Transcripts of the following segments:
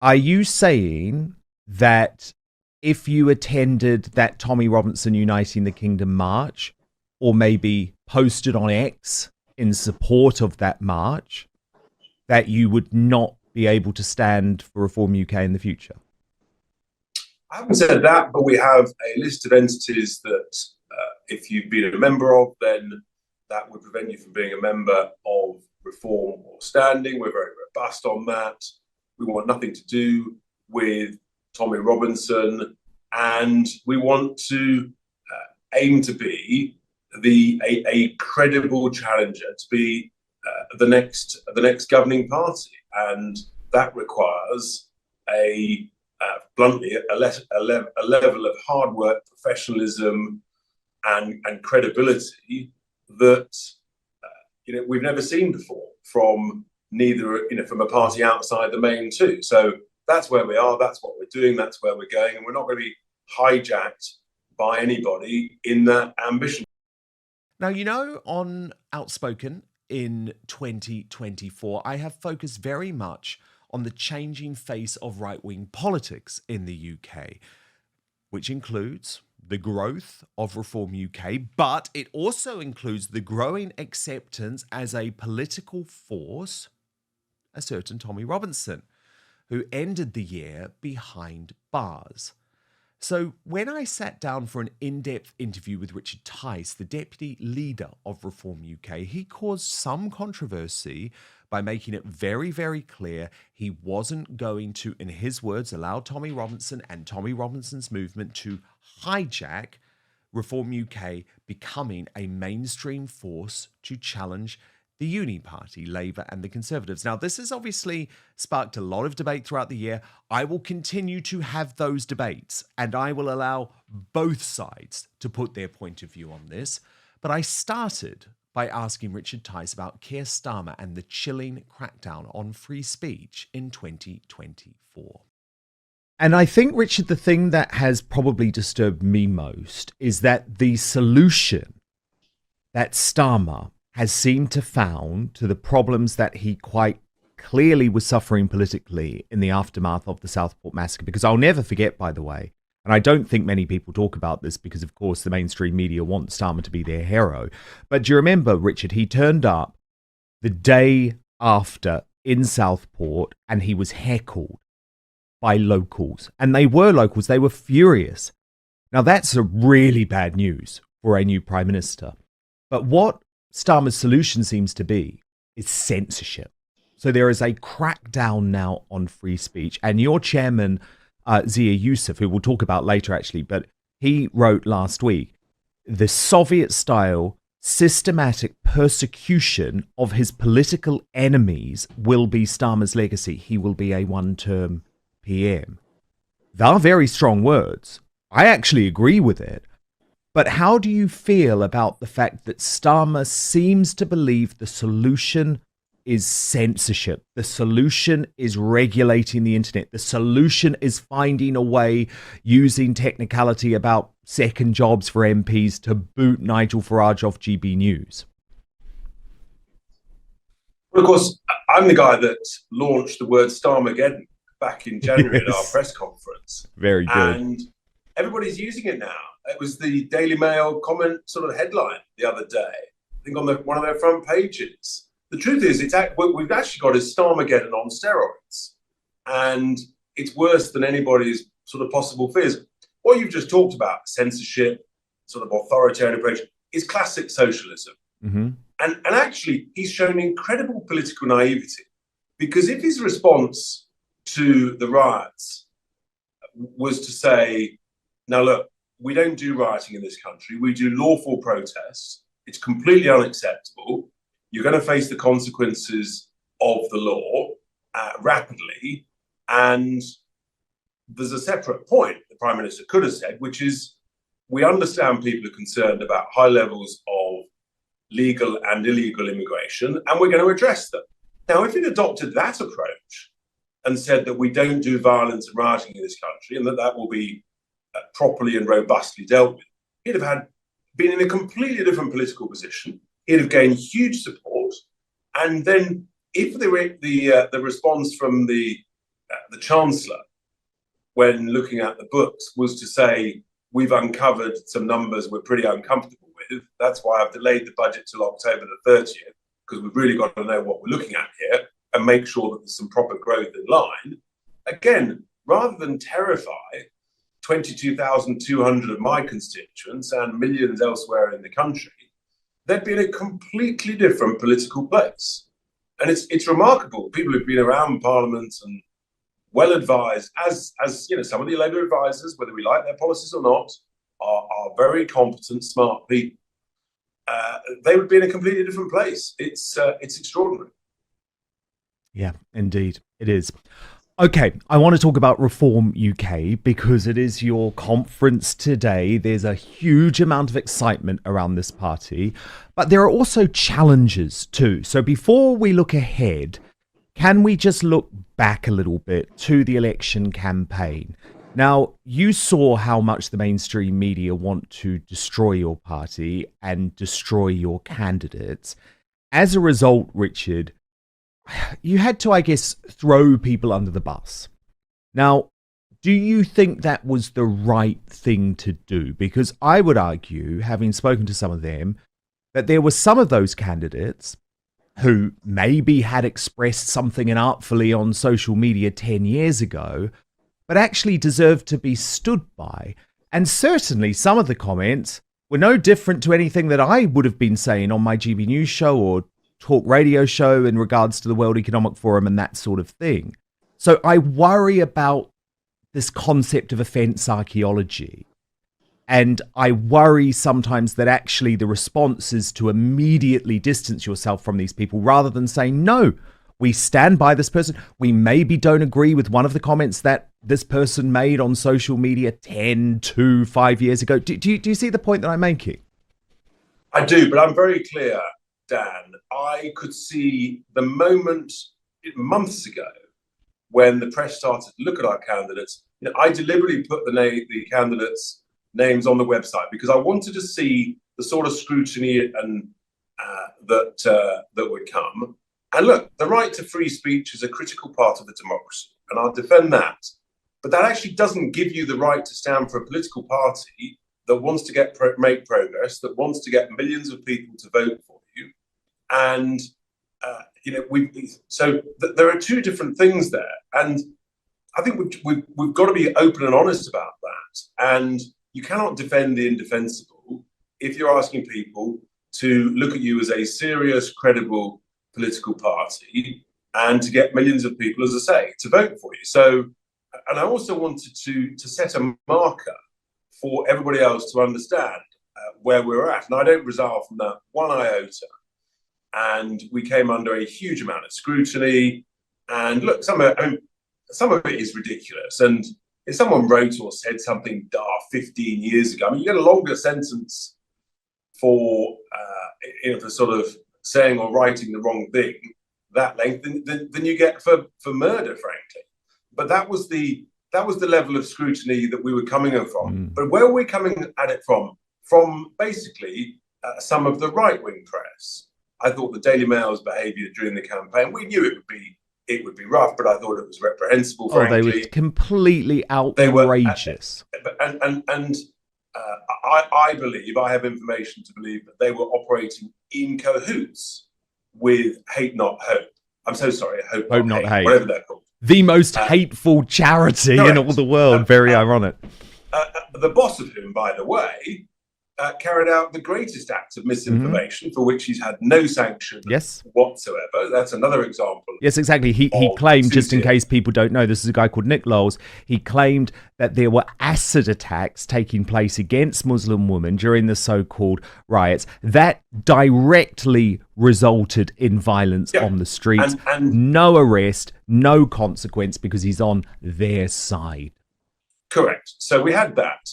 Are you saying that if you attended that Tommy Robinson Uniting the Kingdom march, or maybe posted on X in support of that march, that you would not be able to stand for Reform UK in the future? I haven't said that, but we have a list of entities that if you've been a member of, then that would prevent you from being a member of Reform or Standing. We're very robust on that. We want nothing to do with Tommy Robinson, and we want to aim to be a credible challenger, to be the next governing party, and that requires a bluntly a level of hard work, professionalism, and credibility that we've never seen before from from a party outside the main two. So that's where we are. That's what we're doing. That's where we're going, and we're not going to be hijacked by anybody in that ambition. Now, on Outspoken in 2024, I have focused very much on the changing face of right-wing politics in the UK, which includes the growth of Reform UK, but it also includes the growing acceptance as a political force, a certain Tommy Robinson, who ended the year behind bars. So when I sat down for an in-depth interview with Richard Tice, the deputy leader of Reform UK, he caused some controversy by making it very, very clear he wasn't going to, in his words, allow Tommy Robinson and Tommy Robinson's movement to hijack Reform UK becoming a mainstream force to challenge the Uni Party, Labour and the Conservatives. Now, this has obviously sparked a lot of debate throughout the year. I will continue to have those debates, and I will allow both sides to put their point of view on this. But I started by asking Richard Tice about Keir Starmer and the chilling crackdown on free speech in 2024. And I think, Richard, the thing that has probably disturbed me most is that the solution that Starmer has seemed to found to the problems that he quite clearly was suffering politically in the aftermath of the Southport massacre. Because I'll never forget, by the way, and I don't think many people talk about this because, of course, the mainstream media want Starmer to be their hero. But do you remember, Richard, he turned up the day after in Southport and he was heckled by locals. And they were locals. They were furious. Now, that's a really bad news for a new prime minister. But what Starmer's solution seems to be is censorship. So there is a crackdown now on free speech. And your chairman, Zia Yusuf, who we'll talk about later actually, but he wrote last week, the Soviet-style systematic persecution of his political enemies will be Starmer's legacy. He will be a one-term PM. They are very strong words. I actually agree with it. But how do you feel about the fact that Starmer seems to believe the solution is censorship? The solution is regulating the internet. The solution is finding a way using technicality about second jobs for MPs to boot Nigel Farage off GB News. Well, of course, I'm the guy that launched the word Starmageddon back in January at our press conference. Very good. And everybody's using it now. It was the Daily Mail comment sort of headline the other day, I think on one of their front pages. The truth is, what we've actually got is Starmageddon on steroids. And it's worse than anybody's sort of possible fears. What you've just talked about, censorship, sort of authoritarian approach, is classic socialism. Mm-hmm. And actually, he's shown incredible political naivety. Because if his response to the riots was to say, now look, we don't do rioting in this country. We do lawful protests. It's completely unacceptable. You're going to face the consequences of the law rapidly. And there's a separate point the Prime Minister could have said, which is, we understand people are concerned about high levels of legal and illegal immigration, and we're going to address them. Now, if he'd adopted that approach and said that we don't do violence and rioting in this country and that will be properly and robustly dealt with, he'd have been in a completely different political position. He'd have gained huge support. And then if the response from the the Chancellor, when looking at the books, was to say, we've uncovered some numbers we're pretty uncomfortable with. That's why I've delayed the budget till October the 30th, because we've really got to know what we're looking at here and make sure that there's some proper growth in line. Again, rather than terrify 22,200 of my constituents and millions elsewhere in the country, they'd be in a completely different political place. And it's remarkable. People who've been around Parliament and well advised, as some of the Labour advisors, whether we like their policies or not, are very competent, smart people. They would be in a completely different place. It's extraordinary. Yeah, indeed, it is. Okay, I want to talk about Reform UK because it is your conference today. There's a huge amount of excitement around this party, but there are also challenges too. So before we look ahead, can we just look back a little bit to the election campaign? Now, you saw how much the mainstream media want to destroy your party and destroy your candidates. As a result, Richard, you had to, I guess, throw people under the bus. Now, do you think that was the right thing to do? Because I would argue, having spoken to some of them, that there were some of those candidates who maybe had expressed something inartfully on social media 10 years ago, but actually deserved to be stood by. And certainly some of the comments were no different to anything that I would have been saying on my GB News show or talk radio show in regards to the World Economic Forum and that sort of thing. So I worry about this concept of offence archaeology. And I worry sometimes that actually the response is to immediately distance yourself from these people rather than saying, no, we stand by this person. We maybe don't agree with one of the comments that this person made on social media 10 to 5 years ago. Do you see the point that I'm making? I do, but I'm very clear, Dan. I could see the moment months ago when the press started to look at our candidates. I deliberately put the candidates' names on the website because I wanted to see the sort of scrutiny and that would come. And look, the right to free speech is a critical part of the democracy, and I'll defend that. But that actually doesn't give you the right to stand for a political party that wants to make progress, that wants to get millions of people to vote for you. And there are two different things there, and I think we've got to be open and honest about that. And you cannot defend the indefensible if you're asking people to look at you as a serious, credible political party and to get millions of people, as I say, to vote for you. So, and I also wanted to set a marker for everybody else to understand where we're at. And I don't resile from that one iota. And we came under a huge amount of scrutiny. And look, some of it is ridiculous. And if someone wrote or said something daft 15 years ago, I mean, you get a longer sentence for sort of saying or writing the wrong thing that length than you get for murder, frankly. But that was the level of scrutiny that we were coming from. But where were we coming at it from? From basically some of the right-wing press. I thought the Daily Mail's behaviour during the campaign, we knew it would be rough, but I thought it was reprehensible, frankly. Oh, they were completely outrageous. I believe, I have information to believe that they were operating in cahoots with Hate Not Hope. I'm so sorry, Hope Not Hate, whatever they're called. The most hateful charity in all the world. Very ironic. The boss of whom, by the way, carried out the greatest act of misinformation for which he's had no sanction whatsoever. That's another example. Yes, exactly. He claimed, just in case people don't know, this is a guy called Nick Lowles. He claimed that there were acid attacks taking place against Muslim women during the so-called riots that directly resulted in violence on the streets. And no arrest, no consequence because he's on their side. Correct. So we had that.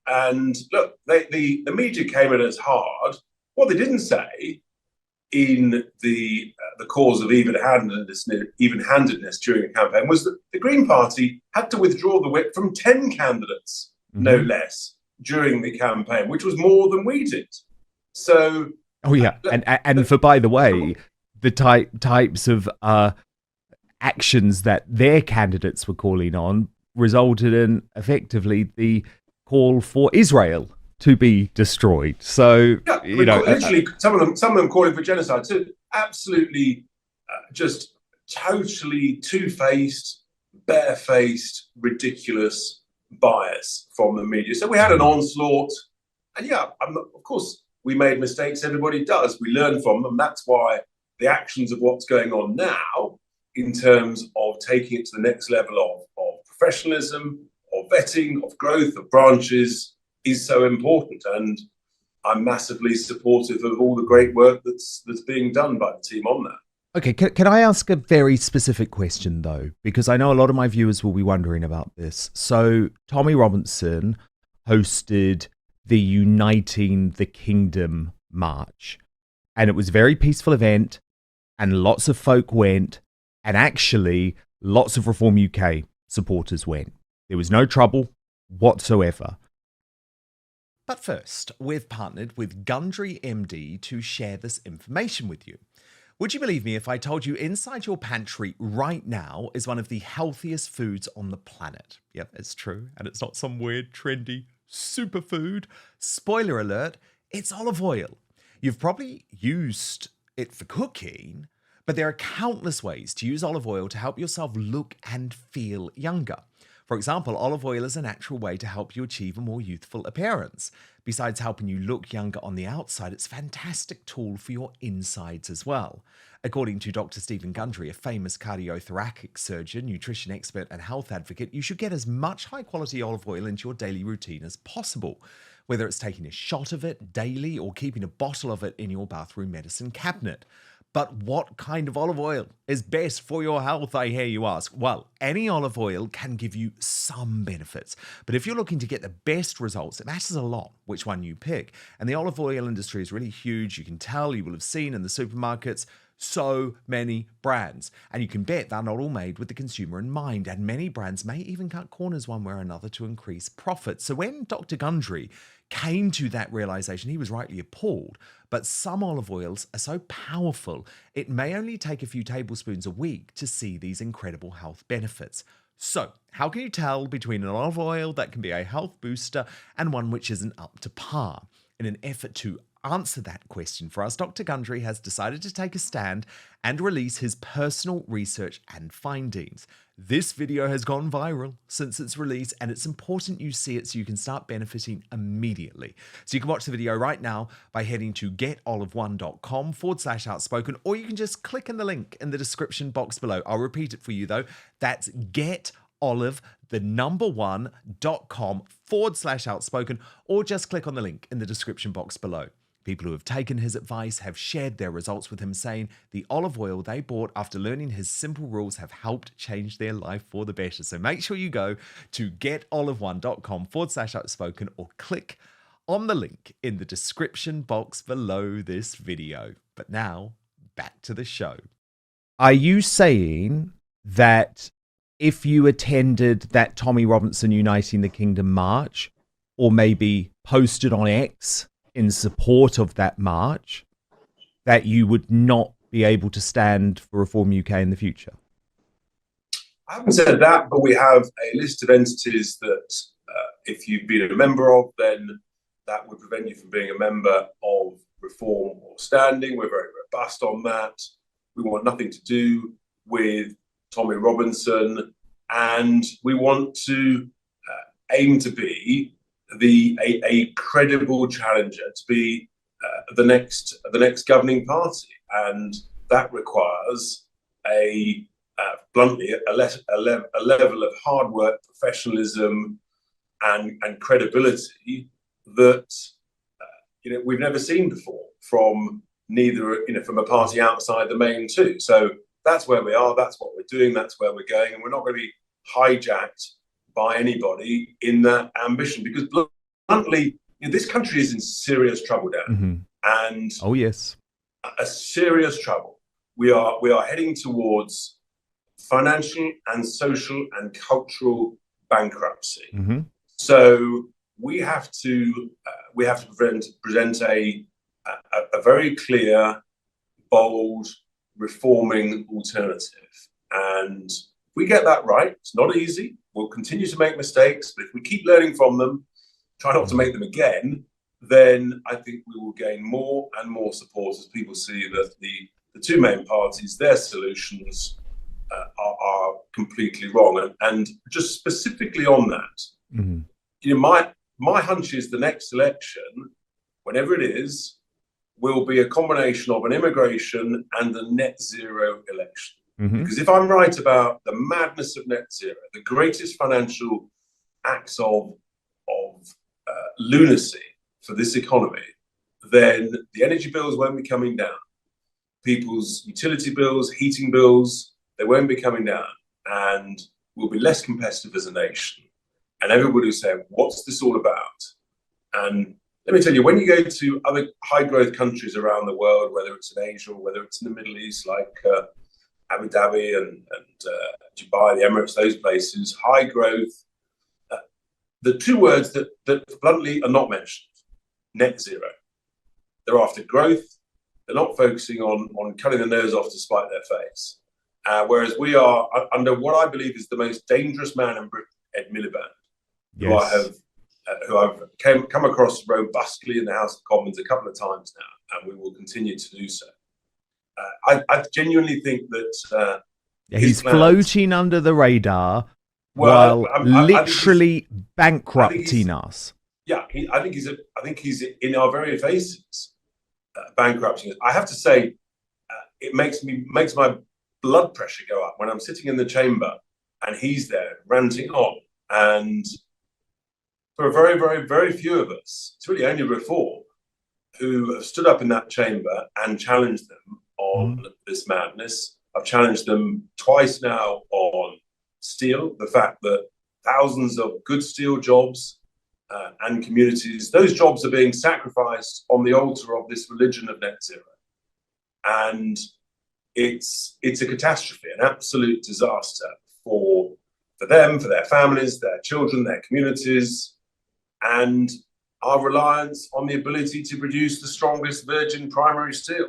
And look, the media came at us hard. What they didn't say in the cause of even-handedness during the campaign was that the Green Party had to withdraw the whip from 10 candidates, no less, during the campaign, which was more than we did. So, by the way, the types of actions that their candidates were calling on resulted in effectively the call for Israel to be destroyed. So, yeah, literally, some of them calling for genocide too. Absolutely, just totally two-faced, barefaced, ridiculous bias from the media. So we had an onslaught, and yeah, of course, we made mistakes. Everybody does. We learn from them. That's why the actions of what's going on now, in terms of taking it to the next level of professionalism, of vetting, of growth, of branches, is so important. And I'm massively supportive of all the great work that's being done by the team on that. Okay, can I ask a very specific question, though? Because I know a lot of my viewers will be wondering about this. So Tommy Robinson hosted the Uniting the Kingdom March, and it was a very peaceful event, and lots of folk went, and actually lots of Reform UK supporters went. There was no trouble whatsoever. But first, we've partnered with Gundry MD to share this information with you. Would you believe me if I told you inside your pantry right now is one of the healthiest foods on the planet? Yep, it's true. And it's not some weird, trendy superfood. Spoiler alert, it's olive oil. You've probably used it for cooking, but there are countless ways to use olive oil to help yourself look and feel younger. For example, olive oil is a natural way to help you achieve a more youthful appearance. Besides helping you look younger on the outside, it's a fantastic tool for your insides as well. According to Dr. Stephen Gundry, a famous cardiothoracic surgeon, nutrition expert, and health advocate, you should get as much high-quality olive oil into your daily routine as possible. Whether it's taking a shot of it daily or keeping a bottle of it in your bathroom medicine cabinet. But what kind of olive oil is best for your health, I hear you ask? Well, any olive oil can give you some benefits. But if you're looking to get the best results, it matters a lot which one you pick. And the olive oil industry is really huge. You can tell, you will have seen in the supermarkets, so many brands. And you can bet they're not all made with the consumer in mind. And many brands may even cut corners one way or another to increase profits. So when Dr. Gundry came to that realization, he was rightly appalled. But some olive oils are so powerful, it may only take a few tablespoons a week to see these incredible health benefits. So, how can you tell between an olive oil that can be a health booster and one which isn't up to par? In an effort to answer that question for us, Dr. Gundry has decided to take a stand and release his personal research and findings. This video has gone viral since its release, and it's important you see it so you can start benefiting immediately. So you can watch the video right now by heading to getolive1.com/outspoken, or you can just click in the link in the description box below. I'll repeat it for you though. That's getolive1.com/outspoken, or just click on the link in the description box below. People who have taken his advice have shared their results with him, saying the olive oil they bought after learning his simple rules have helped change their life for the better. So make sure you go to getolive1.com/outspoken or click on the link in the description box below this video. But now, back to the show. Are you saying that if you attended that Tommy Robinson Uniting the Kingdom march, or maybe posted on X in support of that march, that you would not be able to stand for Reform UK in the future? I haven't said that, but we have a list of entities that if you've been a member of, then that would prevent you from being a member of Reform or Standing. We're very robust on that. We want nothing to do with Tommy Robinson, and we want to aim to be a credible challenger, to be the next governing party, and that requires bluntly a level of hard work, professionalism, and credibility that we've never seen before from from a party outside the main two. So that's where we are. That's what we're doing. That's where we're going, and we're not going to be hijacked by anybody in that ambition, because bluntly, this country is in serious trouble, Dan. And oh yes, a serious trouble. We are heading towards financial and social and cultural bankruptcy. So we have to present a very clear, bold, reforming alternative. And if we get that right, it's not easy. We'll continue to make mistakes, but if we keep learning from them, try not to make them again, then I think we will gain more and more support as people see that the two main parties, their solutions are completely wrong. And just specifically on that, you know, my hunch is the next election, whenever it is, will be a combination of an immigration and a net zero election. Because if I'm right about the madness of net zero, the greatest financial acts of lunacy for this economy, then the energy bills won't be coming down. People's utility bills, heating bills, they won't be coming down, and we'll be less competitive as a nation. And everybody will say, what's this all about? And let me tell you, when you go to other high growth countries around the world, whether it's in Asia or whether it's in the Middle East, like Abu Dhabi and Dubai, the Emirates, those places, high growth, the two words that bluntly are not mentioned, net zero. They're after growth. They're not focusing on cutting the nose off to spite their face. Whereas we are under what I believe is the most dangerous man in Britain, Ed Miliband, who I've come across robustly in the House of Commons a couple of times now, and we will continue to do so. I genuinely think that he's floating under the radar while literally bankrupting us. Yeah, I think he's in our very faces, bankrupting us. I have to say, it makes my blood pressure go up when I'm sitting in the chamber and he's there ranting on. And for a very, very, very few of us, it's really only Reform who have stood up in that chamber and challenged them on this madness. I've challenged them twice now on steel, the fact that thousands of good steel jobs and communities, those jobs are being sacrificed on the altar of this religion of net zero. And it's a catastrophe, an absolute disaster for them, for their families, their children, their communities, and our reliance on the ability to produce the strongest virgin primary steel.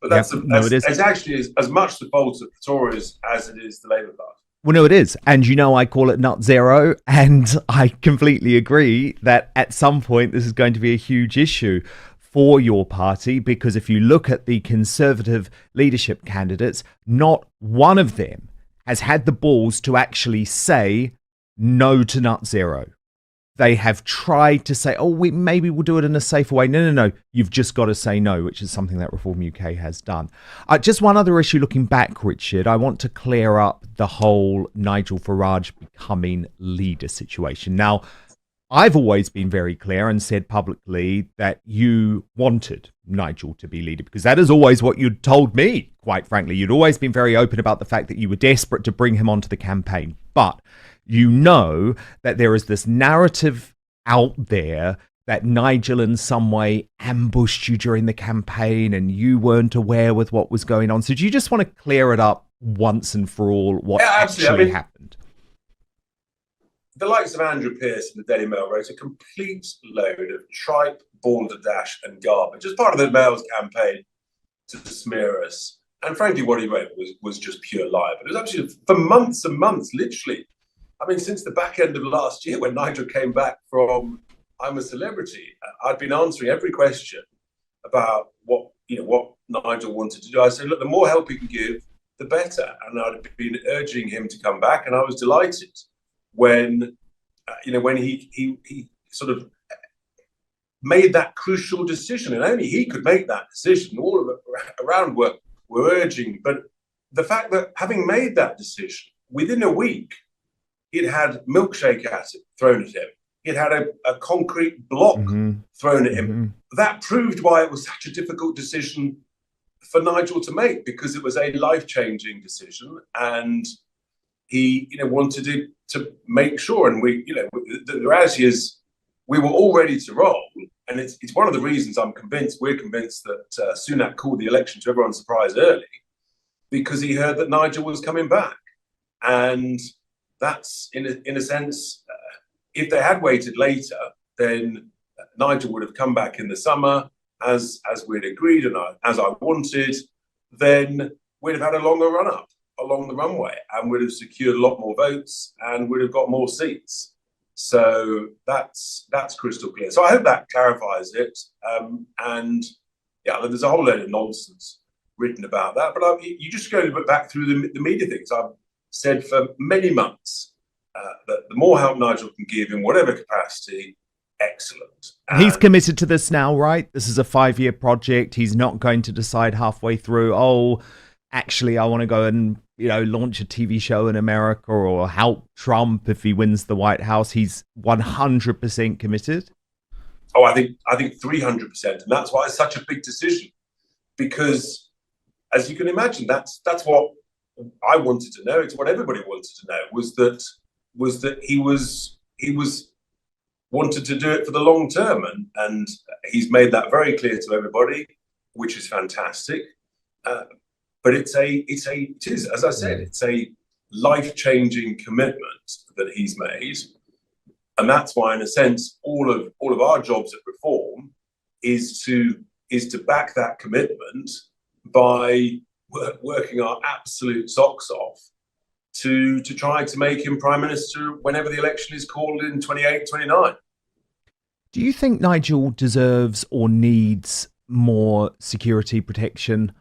But it's actually as much the fault of the Tories as it is the Labour Party. Well, no, it is. And you know, I call it nut zero. And I completely agree that at some point this is going to be a huge issue for your party, because if you look at the Conservative leadership candidates, not one of them has had the balls to actually say no to nut zero. They have tried to say, oh, maybe we'll do it in a safer way. No. You've just got to say no, which is something that Reform UK has done. Just one other issue looking back, Richard. I want to clear up the whole Nigel Farage becoming leader situation. Now, I've always been very clear and said publicly that you wanted Nigel to be leader, because that is always what you'd told me, quite frankly. You'd always been very open about the fact that you were desperate to bring him onto the campaign. But you know that there is this narrative out there that Nigel in some way ambushed you during the campaign and you weren't aware with what was going on. So do you just want to clear it up once and for all what actually happened? The likes of Andrew Pearce in the Daily Mail wrote a complete load of tripe, balderdash and garbage as part of the Mail's campaign to smear us. And frankly, what he wrote was just pure lie. But it was actually for months and months, literally. I mean, since the back end of last year, when Nigel came back from I'm a Celebrity, I'd been answering every question about what Nigel wanted to do. I said, look, the more help he can give, the better. And I'd been urging him to come back, and I was delighted when he sort of made that crucial decision, and only he could make that decision. All of it around were urging, but the fact that having made that decision within a week, he'd had milkshake acid thrown at him. He'd had a concrete block thrown at him. That proved why it was such a difficult decision for Nigel to make, because it was a life-changing decision, and he wanted to make sure. And the reality is we were all ready to roll. And it's one of the reasons we're convinced that Sunak called the election to everyone's surprise early, because he heard that Nigel was coming back. And that's, in a sense, if they had waited later, then Nigel would have come back in the summer as we'd agreed and as I wanted, then we'd have had a longer run-up along the runway and would have secured a lot more votes and would have got more seats. So that's crystal clear. So I hope that clarifies it. And yeah, there's a whole load of nonsense written about that. But you just go back through the media things. I've said for many months that the more help Nigel can give in whatever capacity, excellent. He's committed to this now, right? This is a 5-year project. He's not going to decide halfway through, oh, actually, I want to go and, launch a TV show in America or help Trump if he wins the White House. He's 100% committed. Oh, I think 300%. And that's why it's such a big decision. Because as you can imagine, that's what I wanted to know. It's what everybody wanted to know, was that he was wanted to do it for the long term, and he's made that very clear to everybody, which is fantastic. But it is, as I said, it's a life-changing commitment that he's made, and that's why, in a sense, all of our jobs at Reform is to back that commitment by working our absolute socks off to try to make him Prime Minister whenever the election is called in 28, 29. Do you think Nigel deserves or needs more security protection,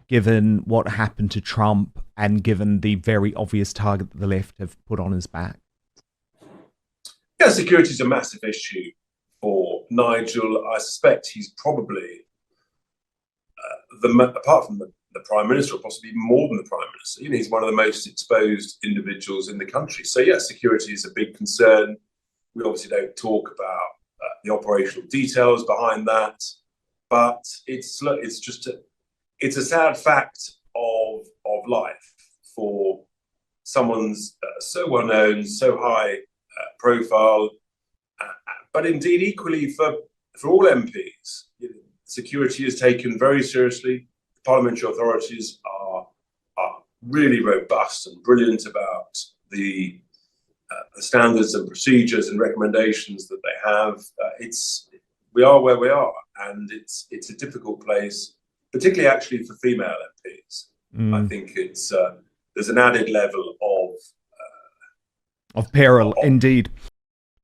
given what happened to Trump and given the very obvious target that the left have put on his back? Yeah, security is a massive issue for Nigel. I suspect he's probably, apart from the Prime Minister, or possibly more than the Prime Minister, he's one of the most exposed individuals in the country. So yeah, security is a big concern. We obviously don't talk about the operational details behind that, but it's a sad fact of life for someone's so well known, so high profile, but indeed equally for all MPs. Security is taken very seriously. Parliamentary authorities are really robust and brilliant about the standards and procedures and recommendations that they have. We are where we are, and it's a difficult place, particularly actually for female MPs. I think there's an added level of peril, indeed.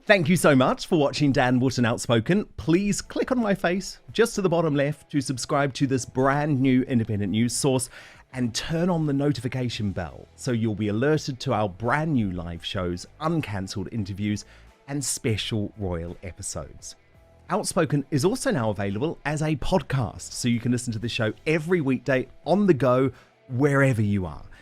Thank you so much for watching Dan Wootton Outspoken. Please click on my face just to the bottom left to subscribe to this brand new independent news source and turn on the notification bell so you'll be alerted to our brand new live shows, uncancelled interviews, and special royal episodes. Outspoken is also now available as a podcast, so you can listen to the show every weekday on the go, wherever you are.